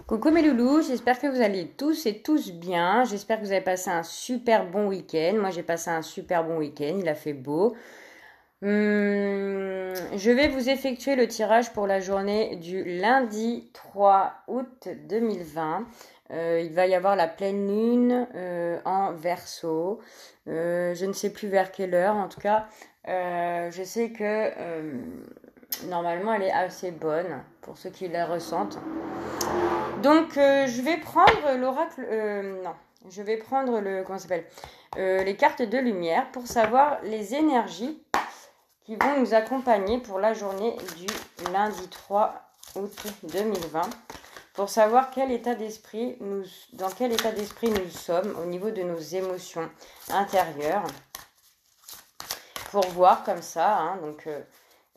Coucou mes loulous, j'espère que vous allez tous et tous bien. J'espère que vous avez passé un super bon week-end. Moi j'ai passé un super bon week-end, il a fait beau. Je vais vous effectuer le tirage pour la journée du lundi 3 août 2020. Il va y avoir la pleine lune en Verseau. Je ne sais plus vers quelle heure. En tout cas, je sais que normalement elle est assez bonne pour ceux qui la ressentent. Donc, je vais prendre l'oracle. Non, je vais prendre comment ça s'appelle les cartes de lumière pour savoir les énergies qui vont nous accompagner pour la journée du lundi 3 août 2020. Pour savoir dans quel état d'esprit nous sommes au niveau de nos émotions intérieures. Pour voir comme ça, hein, donc.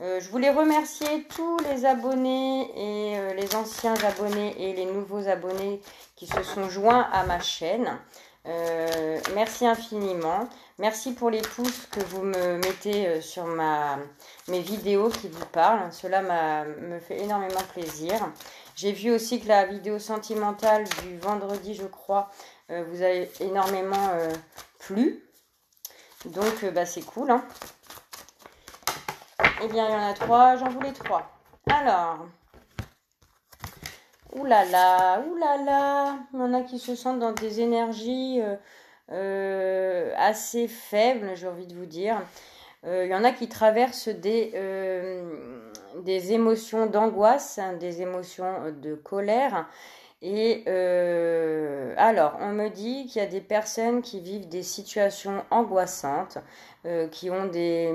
Je voulais remercier tous les abonnés et les anciens abonnés et les nouveaux abonnés qui se sont joints à ma chaîne. Merci infiniment. Merci pour les pouces que vous me mettez sur mes vidéos qui vous parlent. Cela me fait énormément plaisir. J'ai vu aussi que la vidéo sentimentale du vendredi, je crois, vous a énormément plu. Donc, c'est cool, hein. Eh bien, il y en a 3, j'en voulais 3. Alors, oulala, il y en a qui se sentent dans des énergies assez faibles, j'ai envie de vous dire. Il y en a qui traversent des émotions d'angoisse, hein, des émotions de colère. Et alors, on me dit qu'il y a des personnes qui vivent des situations angoissantes, qui ont des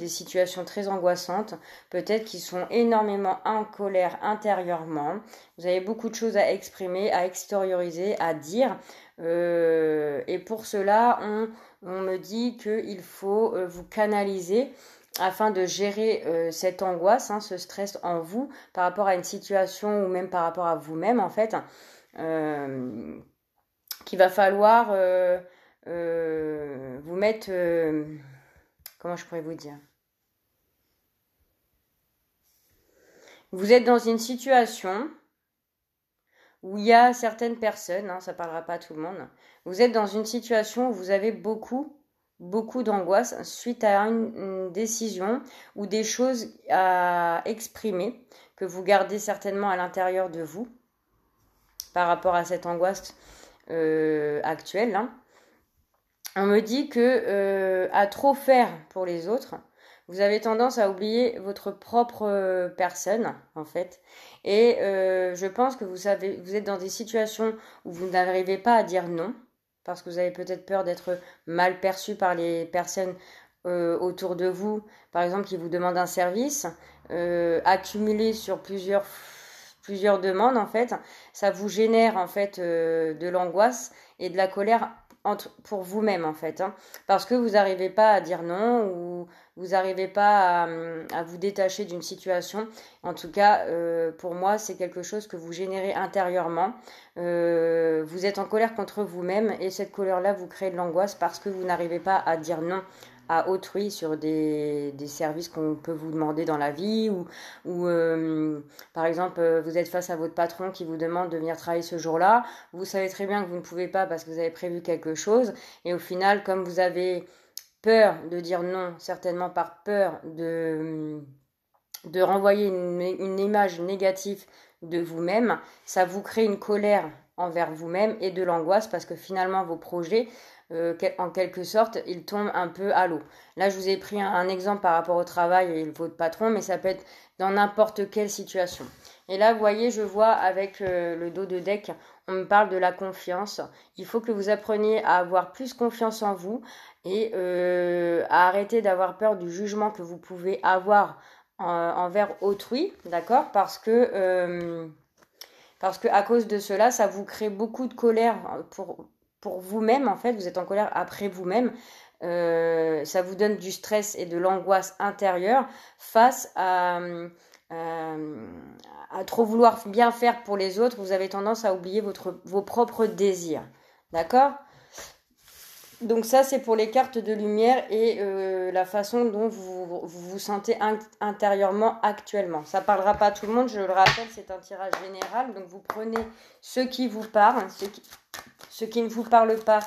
situations très angoissantes, peut-être qui sont énormément en colère intérieurement. Vous avez beaucoup de choses à exprimer, à extérioriser, à dire. Et pour cela, on me dit qu'il faut vous canaliser afin de gérer cette angoisse, hein, ce stress en vous par rapport à une situation ou même par rapport à vous-même en fait, qu'il va falloir vous mettre, comment je pourrais vous dire, vous êtes dans une situation où il y a certaines personnes, hein, ça parlera pas à tout le monde, vous êtes dans une situation où vous avez beaucoup d'angoisse suite à une décision ou des choses à exprimer que vous gardez certainement à l'intérieur de vous par rapport à cette angoisse actuelle, hein. On me dit que à trop faire pour les autres, vous avez tendance à oublier votre propre personne, en fait. Et je pense que vous êtes dans des situations où vous n'arrivez pas à dire non, parce que vous avez peut-être peur d'être mal perçu par les personnes autour de vous, par exemple, qui vous demandent un service, accumulé sur plusieurs demandes, en fait, ça vous génère, en fait, de l'angoisse et de la colère pour vous-même en fait, hein, parce que vous n'arrivez pas à dire non ou vous n'arrivez pas à vous détacher d'une situation. En tout cas, pour moi, c'est quelque chose que vous générez intérieurement. Vous êtes en colère contre vous-même et cette colère-là vous crée de l'angoisse parce que vous n'arrivez pas à dire non à autrui sur des services qu'on peut vous demander dans la vie ou par exemple vous êtes face à votre patron qui vous demande de venir travailler ce jour-là, vous savez très bien que vous ne pouvez pas parce que vous avez prévu quelque chose et au final comme vous avez peur de dire non, certainement par peur de renvoyer une image négative de vous-même, ça vous crée une colère envers vous-même et de l'angoisse parce que finalement vos projets en quelque sorte, ils tombent un peu à l'eau. Là, je vous ai pris un exemple par rapport au travail et votre patron, mais ça peut être dans n'importe quelle situation. Et là, vous voyez, je vois avec le dos de deck, on me parle de la confiance. Il faut que vous appreniez à avoir plus confiance en vous et à arrêter d'avoir peur du jugement que vous pouvez avoir envers autrui, d'accord ? Parce que à cause de cela, ça vous crée beaucoup de colère pour vous-même, en fait, vous êtes en colère après vous-même, ça vous donne du stress et de l'angoisse intérieure face à trop vouloir bien faire pour les autres, vous avez tendance à oublier vos propres désirs, d'accord ? Donc ça, c'est pour les cartes de lumière et la façon dont vous sentez intérieurement actuellement. Ça ne parlera pas à tout le monde, je le rappelle, c'est un tirage général. Donc vous prenez ce qui vous parle, ce qui ne vous parle pas,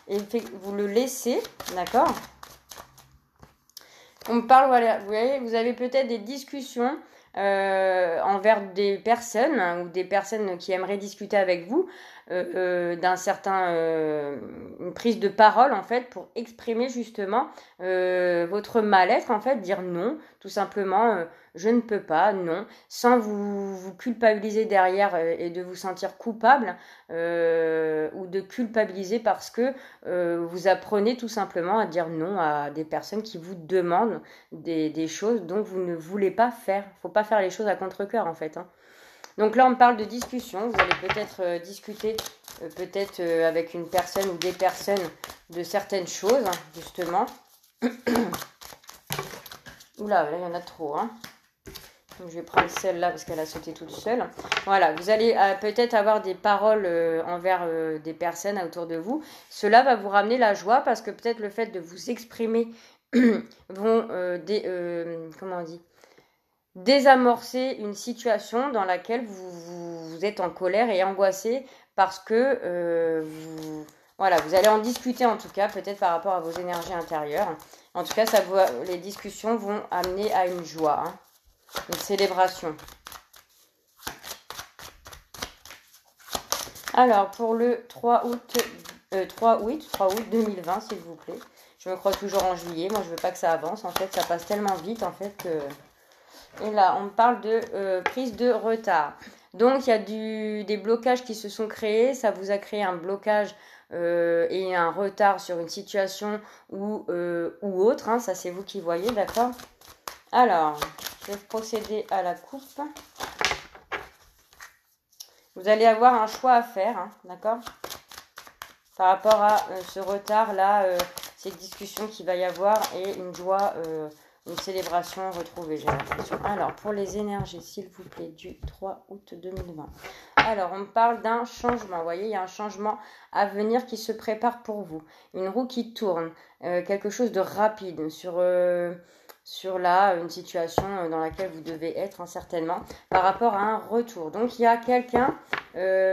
et vous le laissez, d'accord? On me parle, voilà, vous voyez, vous avez peut-être des discussions envers des personnes ou des personnes qui aimeraient discuter avec vous d'un certain une prise de parole en fait pour exprimer justement votre mal-être en fait, dire non tout simplement, je ne peux pas, non, sans vous culpabiliser derrière et de vous sentir coupable ou de culpabiliser parce que vous apprenez tout simplement à dire non à des personnes qui vous demandent des choses dont vous ne voulez pas faire. Il ne faut pas faire les choses à contre-cœur en fait, hein. Donc là, on parle de discussion. Vous allez peut-être discuter peut-être avec une personne ou des personnes de certaines choses, hein, justement. Oula, là, il y en a trop, hein. Donc, je vais prendre celle-là parce qu'elle a sauté toute seule. Voilà, vous allez peut-être avoir des paroles envers des personnes autour de vous. Cela va vous ramener la joie parce que peut-être le fait de vous exprimer vont comment on dit, désamorcer une situation dans laquelle vous êtes en colère et angoissé parce que voilà, vous allez en discuter en tout cas, peut-être par rapport à vos énergies intérieures. En tout cas, les discussions vont amener à une joie, hein, une célébration. Alors, pour le 3 août 2020, s'il vous plaît. Je me crois toujours en juillet. Moi, je veux pas que ça avance. En fait, ça passe tellement vite, en fait, que... Et là, on parle de prise de retard. Donc, il y a des blocages qui se sont créés. Ça vous a créé un blocage et un retard sur une situation ou autre, hein. Ça, c'est vous qui voyez, d'accord? Alors, je vais procéder à la coupe. Vous allez avoir un choix à faire, hein, d'accord? Par rapport à ce retard-là, cette discussion qu'il va y avoir et une joie... une célébration retrouvée, j'ai l'impression. Alors, pour les énergies, s'il vous plaît, du 3 août 2020. Alors, on me parle d'un changement. Vous voyez, il y a un changement à venir qui se prépare pour vous. Une roue qui tourne. Quelque chose de rapide sur là, une situation dans laquelle vous devez être, hein, certainement, par rapport à un retour. Donc, il y a quelqu'un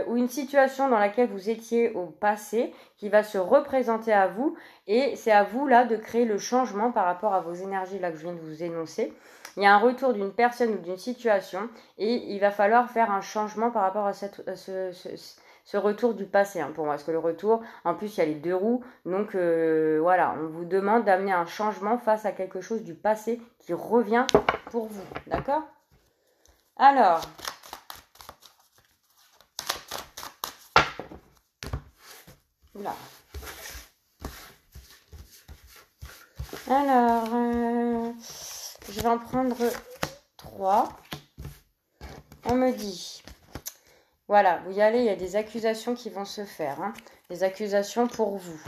ou une situation dans laquelle vous étiez au passé qui va se représenter à vous et c'est à vous là de créer le changement par rapport à vos énergies là que je viens de vous énoncer. Il y a un retour d'une personne ou d'une situation et il va falloir faire un changement par rapport à ce retour du passé, hein, pour moi. Parce que le retour, en plus, il y a les deux roues. Donc, voilà, on vous demande d'amener un changement face à quelque chose du passé qui revient pour vous. D'accord? Alors... Oula. Alors, je vais en prendre 3. On me dit, voilà, vous y allez, il y a des accusations qui vont se faire, hein, des accusations pour vous.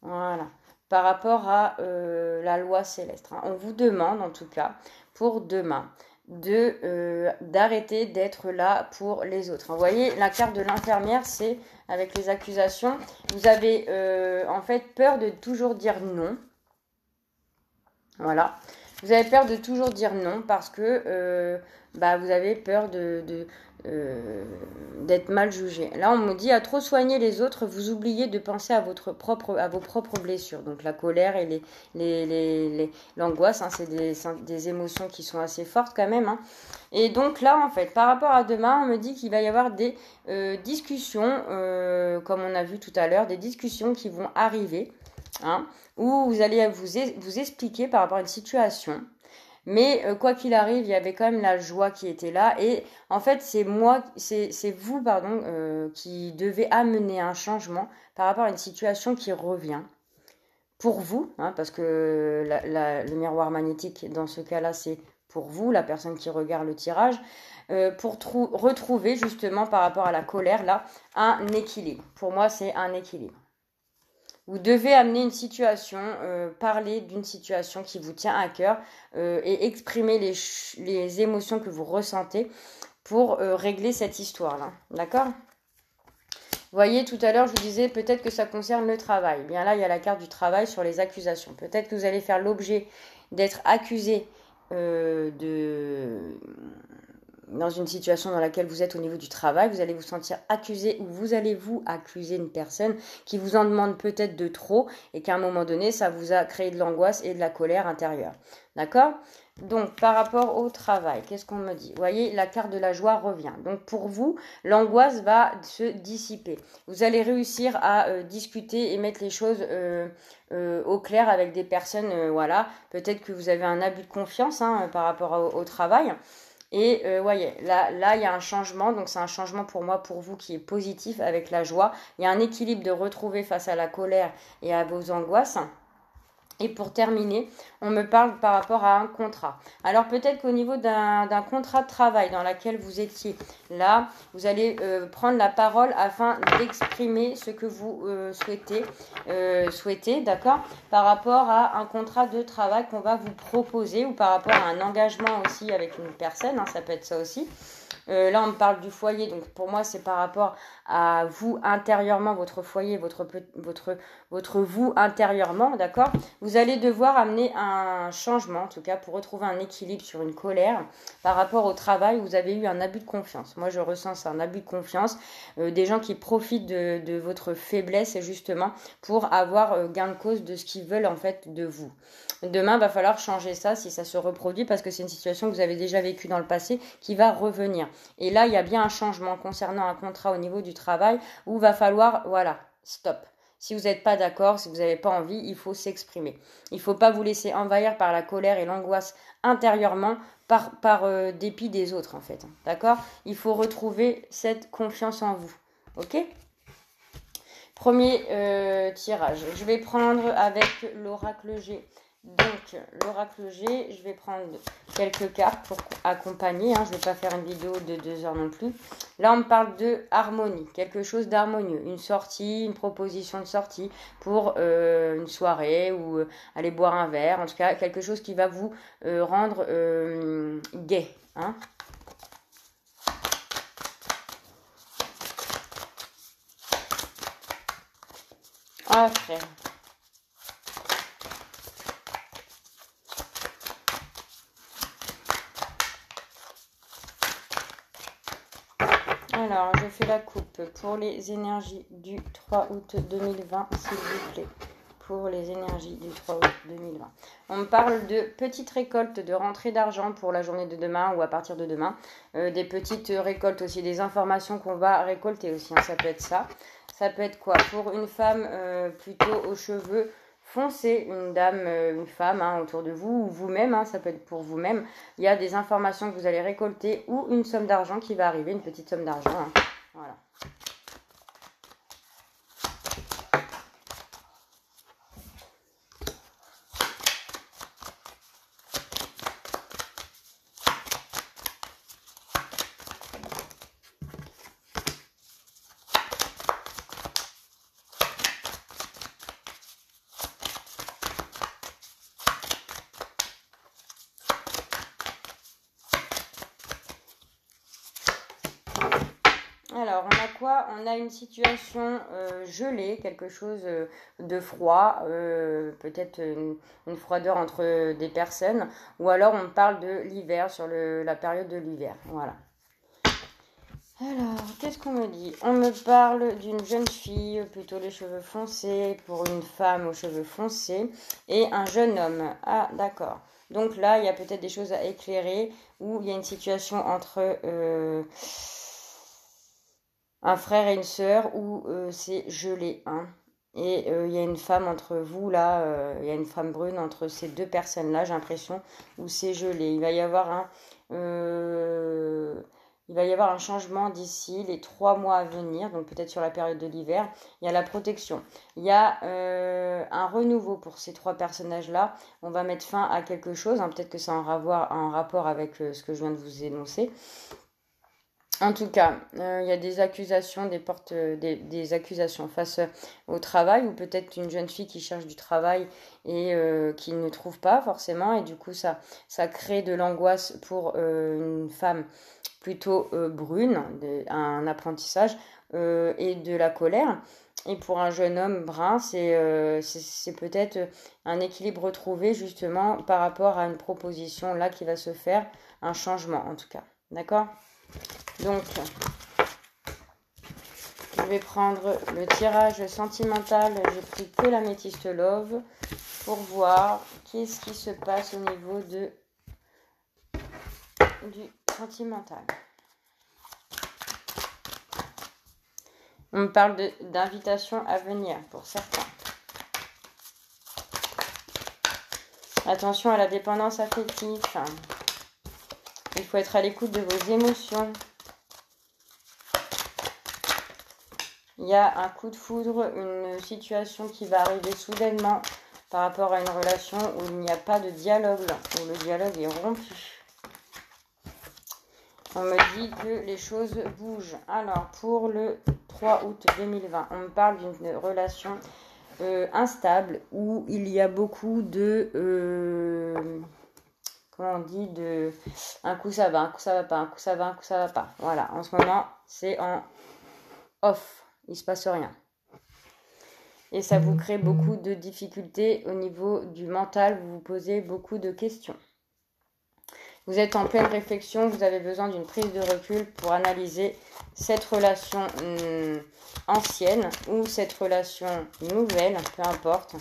Voilà, par rapport à la loi céleste, hein. On vous demande, en tout cas, pour demain, d'arrêter d'être là pour les autres. Vous voyez, la carte de l'infirmière, c'est avec les accusations. Vous avez en fait peur de toujours dire non. Voilà. Vous avez peur de toujours dire non parce que vous avez peur d'être mal jugé. Là, on me dit, à trop soigner les autres, vous oubliez de penser à vos propres blessures. Donc la colère et l'angoisse, hein, c'est des émotions qui sont assez fortes quand même, hein. Et donc là, en fait, par rapport à demain, on me dit qu'il va y avoir des discussions, comme on a vu tout à l'heure, des discussions qui vont arriver, hein, où vous allez vous expliquer par rapport à une situation. Mais quoi qu'il arrive, il y avait quand même la joie qui était là. Et en fait, c'est vous, qui devez amener un changement par rapport à une situation qui revient pour vous, hein, parce que le miroir magnétique, dans ce cas-là, c'est pour vous, la personne qui regarde le tirage, pour retrouver justement par rapport à la colère, là, un équilibre. Pour moi, c'est un équilibre. Vous devez amener une situation, parler d'une situation qui vous tient à cœur et exprimer les émotions que vous ressentez pour régler cette histoire-là. D'accord ? voyez, tout à l'heure, je vous disais peut-être que ça concerne le travail. Bien là, il y a la carte du travail sur les accusations. Peut-être que vous allez faire l'objet d'être accusé dans une situation dans laquelle vous êtes au niveau du travail. Vous allez vous sentir accusé ou vous allez vous accuser une personne qui vous en demande peut-être de trop et qu'à un moment donné, ça vous a créé de l'angoisse et de la colère intérieure. D'accord ? Donc, par rapport au travail, qu'est-ce qu'on me dit ? Vous voyez, la carte de la joie revient. Donc, pour vous, l'angoisse va se dissiper. Vous allez réussir à discuter et mettre les choses au clair avec des personnes, voilà. Peut-être que vous avez un abus de confiance par rapport au travail. Et voyez, là, il y a un changement. Donc, c'est un changement pour moi, pour vous, qui est positif avec la joie. Il y a un équilibre de retrouver face à la colère et à vos angoisses. Et pour terminer, on me parle par rapport à un contrat. Alors peut-être qu'au niveau d'un contrat de travail dans lequel vous étiez, là, vous allez prendre la parole afin d'exprimer ce que vous souhaitez, d'accord, par rapport à un contrat de travail qu'on va vous proposer ou par rapport à un engagement aussi avec une personne, ça peut être ça aussi. Là, on me parle du foyer, donc pour moi, c'est par rapport à vous intérieurement, votre foyer, votre vous intérieurement, d'accord ? Vous allez devoir amener un changement, en tout cas, pour retrouver un équilibre sur une colère par rapport au travail où vous avez eu un abus de confiance. Moi, je ressens ça, un abus de confiance, des gens qui profitent de votre faiblesse, justement, pour avoir gain de cause de ce qu'ils veulent, en fait, de vous. Demain, il va falloir changer ça si ça se reproduit parce que c'est une situation que vous avez déjà vécue dans le passé qui va revenir. Et là, il y a bien un changement concernant un contrat au niveau du travail où il va falloir, voilà, stop. Si vous n'êtes pas d'accord, si vous n'avez pas envie, il faut s'exprimer. Il ne faut pas vous laisser envahir par la colère et l'angoisse intérieurement par dépit des autres, en fait. D'accord ? Il faut retrouver cette confiance en vous. Ok ? Premier tirage. Je vais prendre avec l'oracle G. Donc, l'oracle G, je vais prendre quelques cartes pour accompagner. Je ne vais pas faire une vidéo de 2 heures non plus. Là, on me parle de harmonie, quelque chose d'harmonieux. Une sortie, une proposition de sortie pour une soirée ou aller boire un verre. En tout cas, quelque chose qui va vous rendre gai. Ah, frère. Alors, je fais la coupe pour les énergies du 3 août 2020, s'il vous plaît. Pour les énergies du 3 août 2020. On me parle de petites récoltes, de rentrée d'argent pour la journée de demain ou à partir de demain. Des petites récoltes aussi, des informations qu'on va récolter aussi. Ça peut être ça. Ça peut être quoi ? Pour une femme plutôt aux cheveux foncés, une dame, une femme autour de vous ou vous-même, ça peut être pour vous-même. Il y a des informations que vous allez récolter ou une somme d'argent qui va arriver, une petite somme d'argent. Voilà. Alors, on a quoi ? On a une situation gelée, quelque chose de froid, peut-être une froideur entre des personnes, ou alors on parle de l'hiver, sur la période de l'hiver. Voilà. Alors, qu'est-ce qu'on me dit ? On me parle d'une jeune fille, plutôt les cheveux foncés, pour une femme aux cheveux foncés, et un jeune homme. Ah, d'accord. Donc là, il y a peut-être des choses à éclairer, ou il y a une situation entre un frère et une sœur où c'est gelé. Et il y a une femme entre vous, là, il y a une femme brune entre ces deux personnes-là, j'ai l'impression, où c'est gelé. Il va y avoir un changement d'ici les 3 mois à venir, donc peut-être sur la période de l'hiver. Il y a la protection. Il y a un renouveau pour ces 3 personnages-là. On va mettre fin à quelque chose. Peut-être que ça a un rapport avec ce que je viens de vous énoncer. En tout cas, il y a des accusations, des accusations face au travail, ou peut-être une jeune fille qui cherche du travail et qui ne trouve pas forcément, et du coup ça crée de l'angoisse pour une femme plutôt brune, un apprentissage et de la colère. Et pour un jeune homme brun, c'est peut-être un équilibre trouvé justement par rapport à une proposition là qui va se faire, un changement en tout cas. D'accord? Donc, je vais prendre le tirage sentimental. J'ai pris que l'améthyste love pour voir qu'est-ce qui se passe au niveau du sentimental. On me parle d'invitation à venir pour certains. Attention à la dépendance affective. Il faut être à l'écoute de vos émotions. Il y a un coup de foudre, une situation qui va arriver soudainement par rapport à une relation où il n'y a pas de dialogue, où le dialogue est rompu. On me dit que les choses bougent. Alors, pour le 3 août 2020, on me parle d'une relation instable où il y a beaucoup de... comment on dit un coup ça va, un coup ça va pas, un coup ça va, un coup ça va pas. Voilà, en ce moment, c'est en off. Il se passe rien. Et ça vous crée beaucoup de difficultés au niveau du mental. Vous vous posez beaucoup de questions. Vous êtes en pleine réflexion, vous avez besoin d'une prise de recul pour analyser cette relation ancienne ou cette relation nouvelle, peu importe.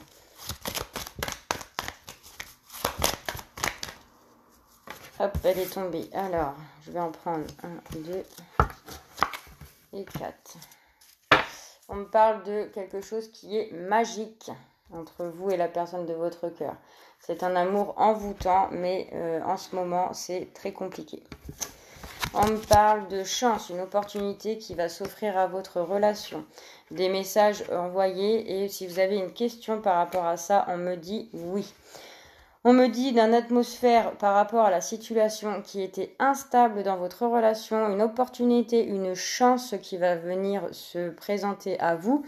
Hop, elle est tombée. Alors, je vais en prendre 1, 2 et 4. On me parle de quelque chose qui est magique entre vous et la personne de votre cœur. C'est un amour envoûtant, mais en ce moment, c'est très compliqué. On me parle de chance, une opportunité qui va s'offrir à votre relation. Des messages envoyés et si vous avez une question par rapport à ça, on me dit oui. On me dit d'une atmosphère par rapport à la situation qui était instable dans votre relation, une opportunité, une chance qui va venir se présenter à vous.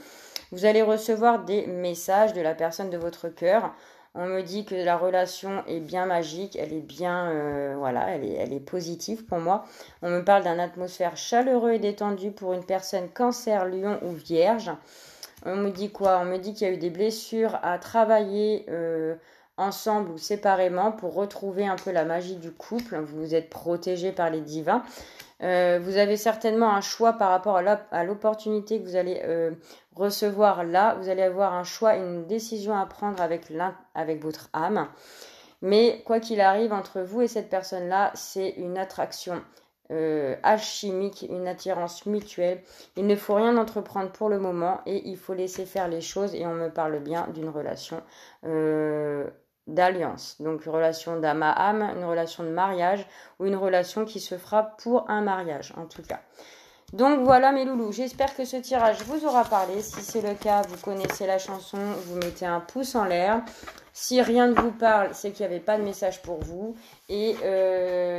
Vous allez recevoir des messages de la personne de votre cœur. On me dit que la relation est bien magique, elle est bien, elle est positive pour moi. On me parle d'une atmosphère chaleureuse et détendue pour une personne Cancer, Lion ou Vierge. On me dit quoi? On me dit qu'il y a eu des blessures à travailler ensemble ou séparément pour retrouver un peu la magie du couple. Vous êtes protégé par les divins. Vous avez certainement un choix par rapport à l'opportunité que vous allez recevoir là. Vous allez avoir un choix, une décision à prendre avec votre âme. Mais quoi qu'il arrive entre vous et cette personne-là, c'est une attraction alchimique, une attirance mutuelle. Il ne faut rien entreprendre pour le moment et il faut laisser faire les choses. Et on me parle bien d'une relation d'alliance, donc une relation d'âme à âme, une relation de mariage ou une relation qui se fera pour un mariage en tout cas. Donc voilà mes loulous, j'espère que ce tirage vous aura parlé. Si c'est le cas, vous connaissez la chanson, vous mettez un pouce en l'air. Si rien ne vous parle, c'est qu'il n'y avait pas de message pour vous. Et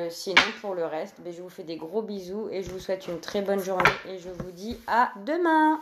sinon pour le reste, je vous fais des gros bisous et je vous souhaite une très bonne journée et je vous dis à demain.